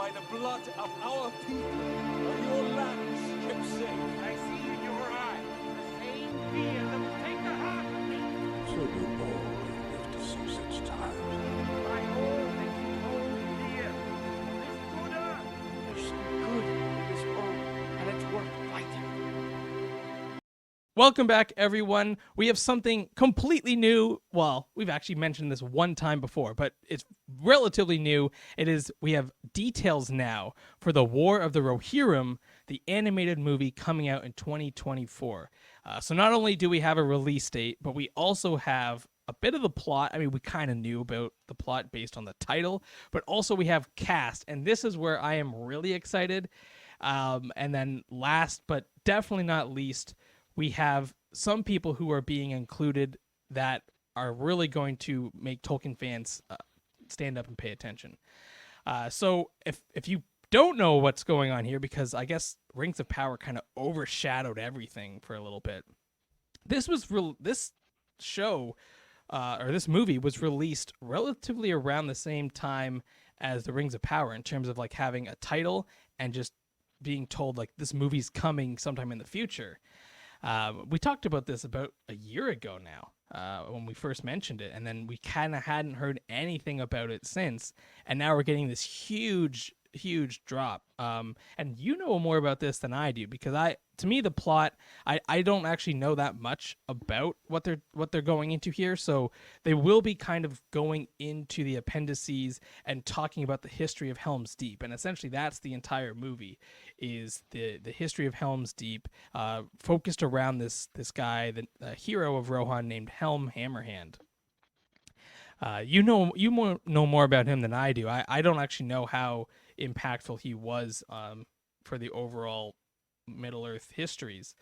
by the blood of our people are your lands kept safe. I see in your eyes the same fear that will take the heart of me. So do all who live to see such times. By all that you hold dear, this good earth. There's some good in this world, and it's worth fighting. Welcome back, everyone. We have something completely new. Well, we've actually mentioned this one time before, but it's relatively new. We have details now for the War of the Rohirrim, the animated movie coming out in 2024. So not only do we have a release date, but we also have a bit of the plot. I mean, we kind of knew about the plot based on the title, but also we have cast, and this is where I am really excited. And then last, but definitely not least, we have some people who are being included that are really going to make Tolkien fans stand up and pay attention. So if you don't know what's going on here, because I guess Rings of Power kind of overshadowed everything for a little bit, this show or this movie was released relatively around the same time as the Rings of Power in terms of like having a title and just being told like this movie's coming sometime in the future. We talked about this about a year ago now when we first mentioned it, and then we kind of hadn't heard anything about it since, and now we're getting this huge drop. And you know more about this than I do, because to me the plot, I don't actually know that much about what they're going into here. So they will be kind of going into the appendices and talking about the history of Helm's Deep, and essentially that's the entire movie, is the history of Helm's Deep, focused around this guy, the hero of Rohan named Helm Hammerhand. You know more about him than I do. I don't actually know how impactful he was for the overall Middle Earth histories.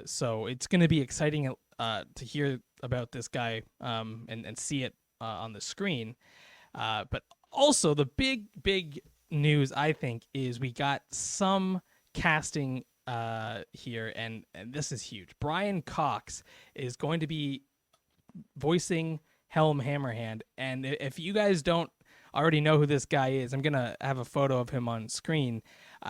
So it's going to be exciting to hear about this guy and see it on the screen. But also the big news, I think, is we got some casting here, and this is huge. Brian Cox is going to be voicing Helm Hammerhand, and if you guys don't already know who this guy is, I'm gonna have a photo of him on screen.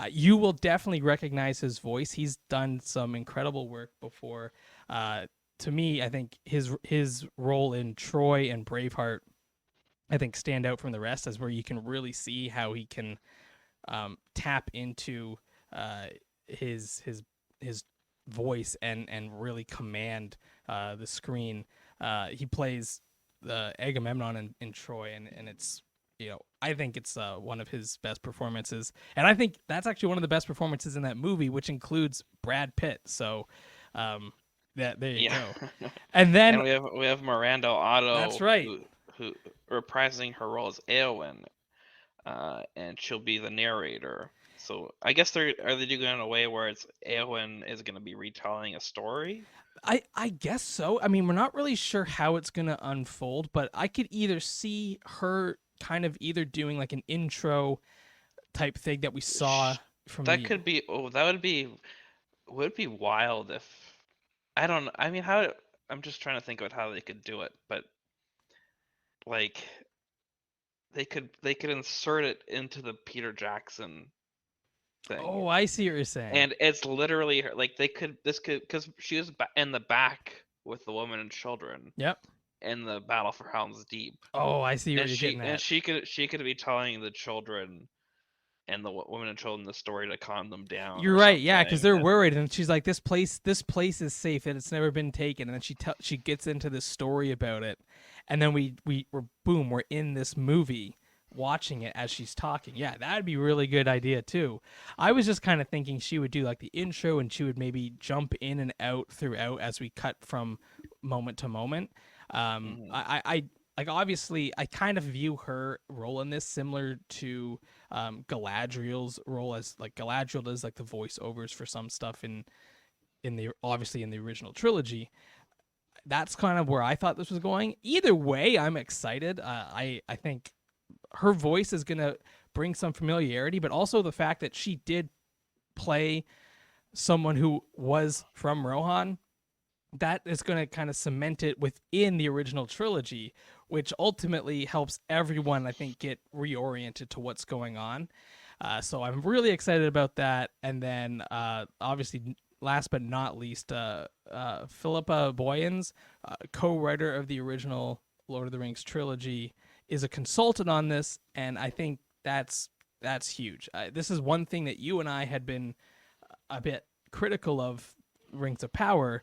You will definitely recognize his voice. He's done some incredible work before. To me, I think his role in Troy and Braveheart, I think, stand out from the rest, as where you can really see how he can tap into his voice and really command the screen. He plays the Agamemnon in Troy, and it's, I think it's one of his best performances, and I think that's actually one of the best performances in that movie, which includes Brad Pitt. So, there you go. And then we have Miranda Otto. That's right. Who reprising her role as Éowyn, and she'll be the narrator. So I guess are they doing it in a way where it's Éowyn is going to be retelling a story? I guess so. I mean, we're not really sure how it's going to unfold, but I could either see her kind of either doing like an intro type thing that we saw from that could be. Oh, that would be wild if I'm just trying to think about how they could do it, but like they could insert it into the Peter Jackson thing. Oh, I see what you're saying. And it's literally her, like because she was in the back with the women and children. Yep. In the battle for Helm's Deep. Oh, I see what you're getting at. And she could be telling the children and the women and children the story to calm them down. You're right, yeah, because they're worried, and she's like, "This place is safe, and it's never been taken." And then she gets into this story about it, and then we're in this movie watching it as she's talking. Yeah, that'd be a really good idea too. I was just kind of thinking she would do like the intro, and she would maybe jump in and out throughout as we cut from moment to moment. I like, obviously I kind of view her role in this similar to Galadriel's role, as like Galadriel does like the voiceovers for some stuff in the obviously in the original trilogy. That's kind of where I thought this was going. Either way, I'm excited. I think her voice is gonna bring some familiarity, but also the fact that she did play someone who was from Rohan, that is going to kind of cement it within the original trilogy, which ultimately helps everyone, I think, get reoriented to what's going on. So I'm really excited about that. And then obviously, last but not least, Philippa Boyens, co-writer of the original Lord of the Rings trilogy, is a consultant on this, and I think that's huge. This is one thing that you and I had been a bit critical of Rings of Power,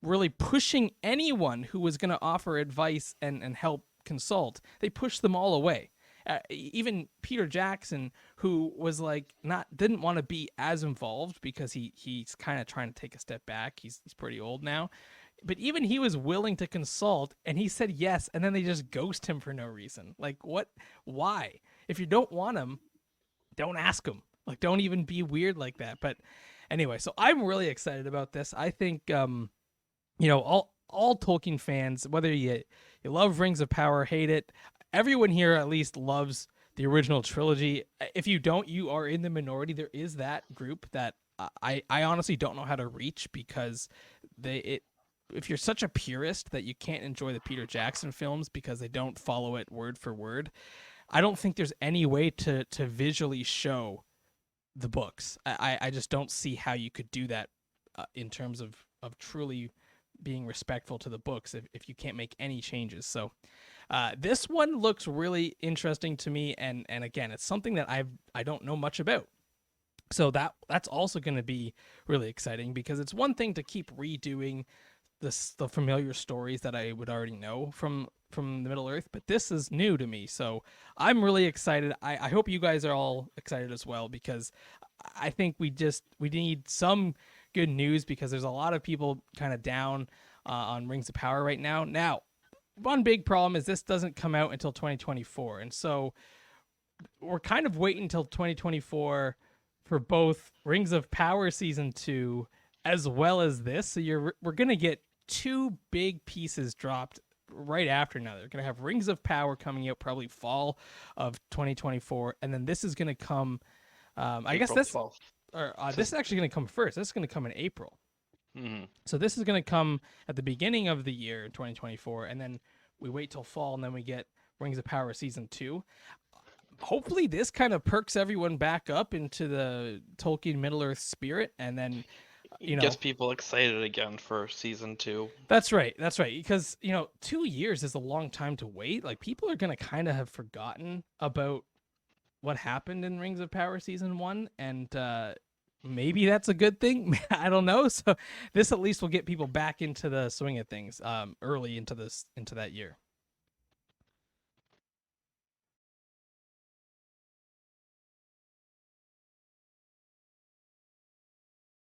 really pushing anyone who was going to offer advice and help consult. They pushed them all away. Even Peter Jackson, who was like didn't want to be as involved because he's kind of trying to take a step back. He's pretty old now. But even he was willing to consult, and he said yes, and then they just ghost him for no reason. Like, what? Why? If you don't want him, don't ask him. Like, don't even be weird like that. But anyway, so I'm really excited about this. I think, all Tolkien fans, whether you love Rings of Power, hate it, everyone here at least loves the original trilogy. If you don't, you are in the minority. There is that group that I honestly don't know how to reach, because if you're such a purist that you can't enjoy the Peter Jackson films because they don't follow it word for word, I don't think there's any way to visually show the books. I just don't see how you could do that in terms of truly being respectful to the books if you can't make any changes. So this one looks really interesting to me, and again, it's something that I don't know much about. So that's also going to be really exciting, because it's one thing to keep redoing the familiar stories that I would already know from the Middle Earth, but this is new to me, so I'm really excited. I hope you guys are all excited as well, because I think we need some good news, because there's a lot of people kind of down on Rings of Power right now. Now, one big problem is this doesn't come out until 2024, and so we're kind of waiting until 2024 for both Rings of Power Season 2 as well as this. So we're going to get two big pieces dropped right after now. They're going to have Rings of Power coming out probably fall of 2024, and then this is going to come, I guess this 12th. This is actually going to come first. This is going to come in April. Mm-hmm. So this is going to come at the beginning of the year, 2024, and then we wait till fall, and then we get Rings of Power Season 2. Hopefully this kind of perks everyone back up into the Tolkien Middle-earth spirit, and then gets people excited again for Season 2. That's right. Because, 2 years is a long time to wait. Like, people are going to kind of have forgotten about what happened in Rings of Power Season 1, and maybe that's a good thing. I don't know. So this at least will get people back into the swing of things early into that year.